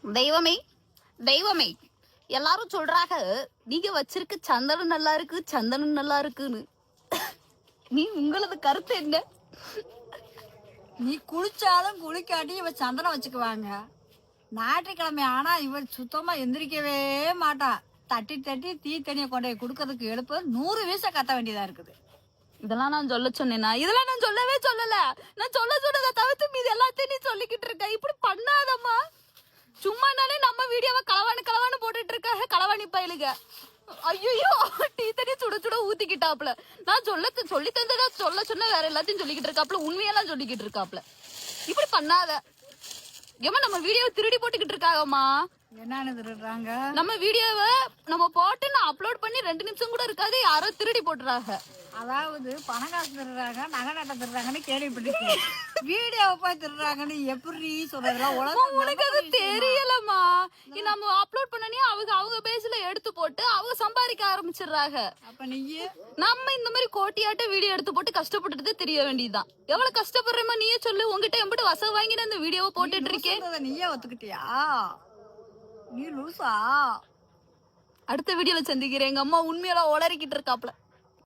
தெய்வமே தெய்வமே எல்லாரும் சொல்றாங்க நீங்க வச்சிருக்க சந்தனம் நல்லா இருக்கு சந்தனம் நல்லா இருக்குன்னு. நீ உங்களது கருத்து என்ன? நீ குளிச்சாலும் குளிக்காட்டி இவ சந்தனம் வச்சுக்குவாங்க. ஞாயிற்றுக்கிழமை ஆனா இவள் சுத்தமா எந்திரிக்கவே மாட்டா. தட்டி தட்டி தீ தண்ணியை கொண்டு போய் கொடுக்கறதுக்கு எழுப்ப 100 வீச கத்த வேண்டியதா இருக்குது. இதெல்லாம் நான் சொல்ல சொன்னேனா? இதெல்லாம் நான் சொல்லவே சொல்லல. நான் சொல்ல சொன்னதை தவிர்த்து மீது எல்லாத்தையும் நீ சொல்லிக்கிட்டு இருக்க. இப்படி பண்ணாதம்மா. சும்மானாலே நம்ம வீடியோவை களவானு போட்டுட்டு இருக்காங்க களவாணி பயலுக. ஐயோ டீ தண்ணி சுட சுட ஊத்திக்கிட்டாப்ல. நான் சொல்லி தந்ததா சொல்ல சொன்ன வேற எல்லாத்தையும் சொல்லிக்கிட்டு இருக்காப்ல. உண்மையெல்லாம் சொல்லிக்கிட்டு இருக்காப்ல. இப்படி பண்ணாத. ஏமா நம்ம வீடியோவை திருடி போட்டுக்கிட்டு இருக்காங்கம்மா. என்னன்னு திருடுறாங்க? நம்ம வீடியோவை நம்ம போட்டு நான் அப்லோட் பண்ணி 2 நிமிஷம் கூட இருக்காது யாரோ திருடி போட்டுறாங்க. அதாவது பணம் காசு திருடுறாங்க, நகை நட்டை திருடுறாங்கன்னு கேள்விப்பட்டிருக்கேன். வீடியோவை போய் திருடுறாங்கன்னு எப்படி சொல்றதுலாம் உனக்கு அது தெரியலமா. நம்ம அப்லோட் பண்ணனே அவங்க பேஸ்ல எடுத்து போட்டு அவங்க சம்பாதிக்க ஆரம்பிச்சிடுறாங்க. அப்ப நீயே நம்ம இந்த மாதிரி கோட்டியாட்ட வீடியோ எடுத்து போட்டு கஷ்டப்பட்டுட்டு தெரிய வேண்டியதுதான். எவ்வளவு கஷ்டப்படுறமா நீயே சொல்லு. உங்ககிட்ட எம்பிட்டு வசம் வாங்கின இந்த வீடியோவை போட்டுட்டு இருக்கேன். நீயே ஒத்துக்கிட்டியா? நீ லூசா? அடுத்த வீடியோல சந்திக்கிறேன். எங்க அம்மா உண்மையெல்லாம் உளறிக்கிட்டு இருக்காப்ல.